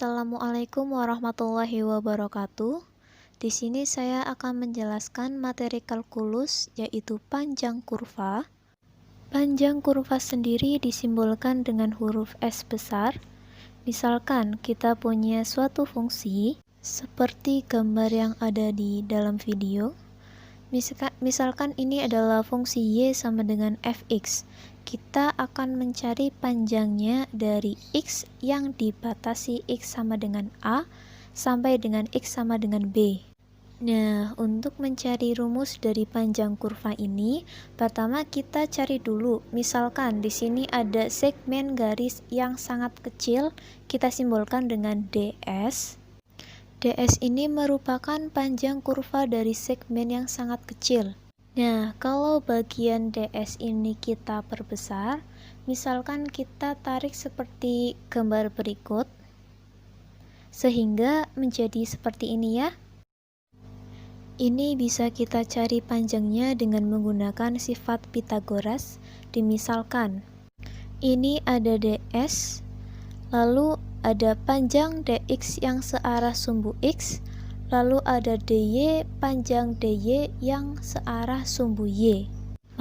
Assalamualaikum warahmatullahi wabarakatuh. Di sini saya akan menjelaskan materi kalkulus, yaitu panjang kurva. Panjang kurva sendiri disimbolkan dengan huruf S besar. Misalkan kita punya suatu fungsi, seperti gambar yang ada di dalam video. Misalkan ini adalah fungsi Y sama dengan fx. Kita akan mencari panjangnya dari X yang dibatasi X sama dengan A sampai dengan X sama dengan B. Nah, untuk mencari rumus dari panjang kurva ini, pertama kita cari dulu. Misalkan di sini ada segmen garis yang sangat kecil, kita simbolkan dengan DS. DS ini merupakan panjang kurva dari segmen yang sangat kecil. Nah, kalau bagian DS ini kita perbesar, misalkan kita tarik seperti gambar berikut, sehingga menjadi seperti ini ya. Ini bisa kita cari panjangnya dengan menggunakan sifat Pythagoras. Dimisalkan, ini ada DS, lalu ada panjang DX yang searah sumbu X, lalu ada DY, panjang DY yang searah sumbu Y.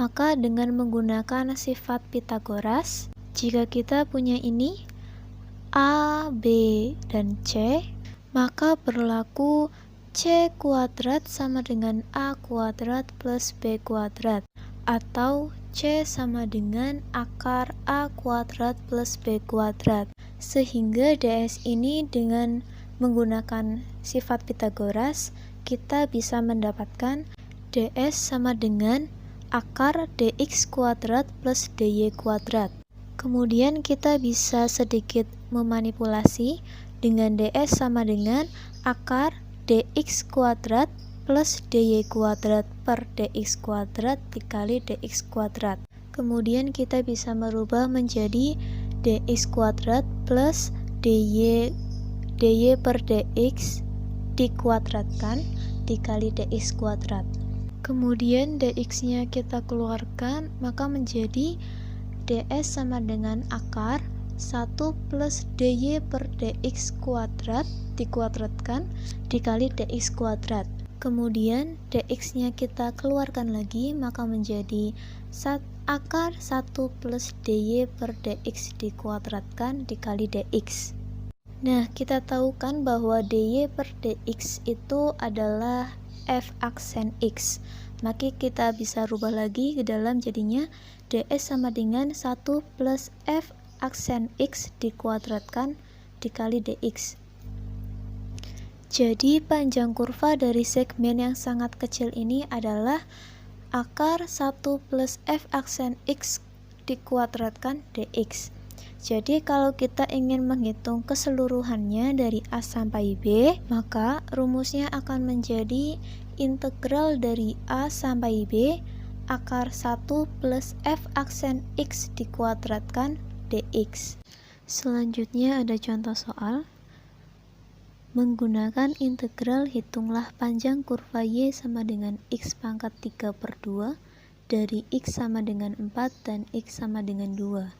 Maka dengan menggunakan sifat Pythagoras, jika kita punya ini A, B, dan C, maka berlaku C kuadrat sama dengan A kuadrat plus B kuadrat, atau C sama dengan akar A kuadrat plus B kuadrat. Sehingga DS ini dengan menggunakan sifat Pythagoras, kita bisa mendapatkan DS sama dengan akar DX kuadrat plus DY kuadrat. Kemudian kita bisa sedikit memanipulasi dengan DS sama dengan akar DX kuadrat plus DY kuadrat per DX kuadrat dikali DX kuadrat. Kemudian kita bisa merubah menjadi DX kuadrat plus DY per DX dikuadratkan dikali DX kuadrat. Kemudian DX nya kita keluarkan, maka menjadi DS sama dengan akar 1 plus DY per DX kuadrat dikuadratkan dikali DX kuadrat. Kemudian DX nya kita keluarkan lagi, maka menjadi akar 1 plus DY per DX dikuadratkan dikali DX. Nah, kita tahu kan bahwa DY per DX itu adalah F aksen X. Maka kita bisa rubah lagi ke dalam, jadinya DS sama dengan 1 plus F aksen X dikuadratkan dikali DX. Jadi panjang kurva dari segmen yang sangat kecil ini adalah akar 1 plus F aksen X dikuadratkan DX. Jadi kalau kita ingin menghitung keseluruhannya dari A sampai B, maka rumusnya akan menjadi integral dari A sampai B akar 1 plus F aksen X dikuadratkan DX. Selanjutnya ada contoh soal. Menggunakan integral, hitunglah panjang kurva Y sama dengan X pangkat 3/2 dari X sama dengan 4 dan X sama dengan 2.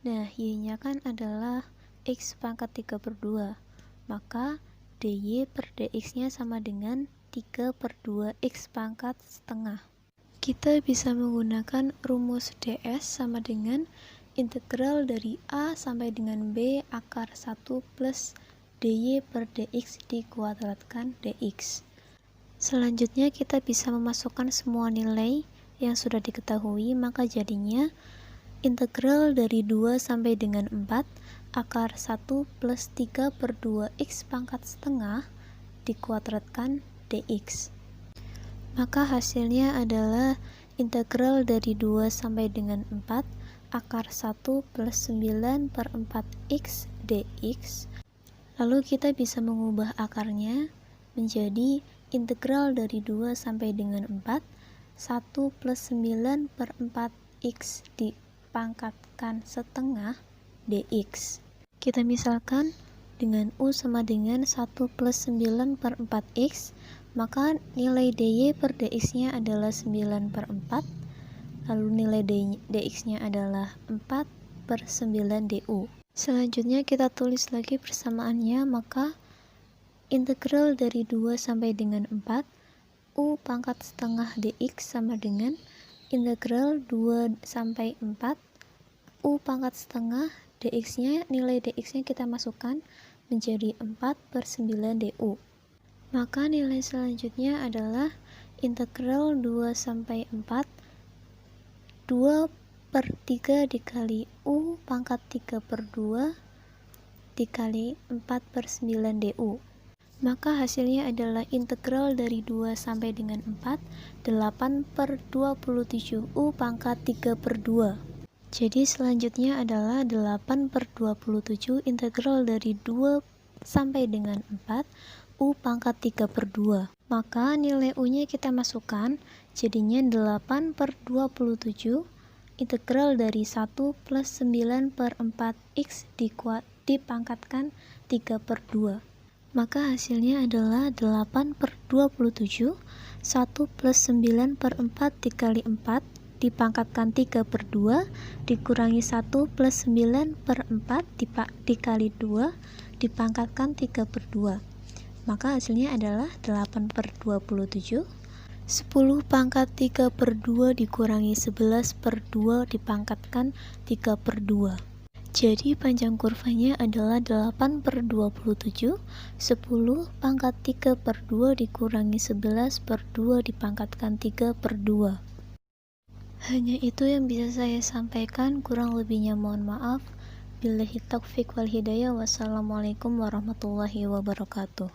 Nah, Y-nya kan adalah X pangkat 3/2, maka DY per DX-nya sama dengan 3/2 X pangkat setengah. Kita bisa menggunakan rumus DS sama dengan integral dari A sampai dengan B akar 1 plus DY per DX dikuadratkan DX. Selanjutnya kita bisa memasukkan semua nilai yang sudah diketahui, maka jadinya integral dari 2 sampai dengan 4 akar 1 plus 3/2 X pangkat setengah dikuadratkan DX. Maka hasilnya adalah integral dari 2 sampai dengan 4 akar 1 plus 9/4 X dx. Lalu kita bisa mengubah akarnya menjadi integral dari 2 sampai dengan 4 1 plus 9/4 X dipangkatkan setengah dx. Kita misalkan dengan U sama dengan 1 plus 9/4 X, maka nilai DY per DX nya adalah 9/4, lalu nilai DX nya adalah 4/9 DU. Selanjutnya kita tulis lagi persamaannya, maka integral dari 2 sampai dengan 4 U pangkat setengah dx sama dengan integral 2 sampai 4 U pangkat setengah dx-nya, nilai dx-nya kita masukkan menjadi 4/9 du. Maka nilai selanjutnya adalah integral 2 sampai 4 2/3 dikali U pangkat 3/2 dikali 4/9 du. Maka hasilnya adalah integral dari 2 sampai dengan 4 8/27 U pangkat 3/2. Jadi selanjutnya adalah 8/27 integral dari 2 sampai dengan 4 U pangkat 3/2. Maka nilai U-nya kita masukkan, jadinya 8/27 integral dari 1 plus 9/4 X dipangkatkan 3/2. Maka hasilnya adalah 8/27 1 plus 9/4 dikali 4 dipangkatkan 3/2 dikurangi 1 plus 9/4 dikali 2 dipangkatkan 3/2. Maka hasilnya adalah 8/27 10 pangkat 3/2 dikurangi 11/2 dipangkatkan 3/2. Jadi panjang kurvanya adalah 8/27 10 pangkat 3/2 dikurangi 11/2 dipangkatkan 3/2. Hanya itu yang bisa saya sampaikan, kurang lebihnya mohon maaf. Billahi taufiq wal hidayah. Wassalamualaikum warahmatullahi wabarakatuh.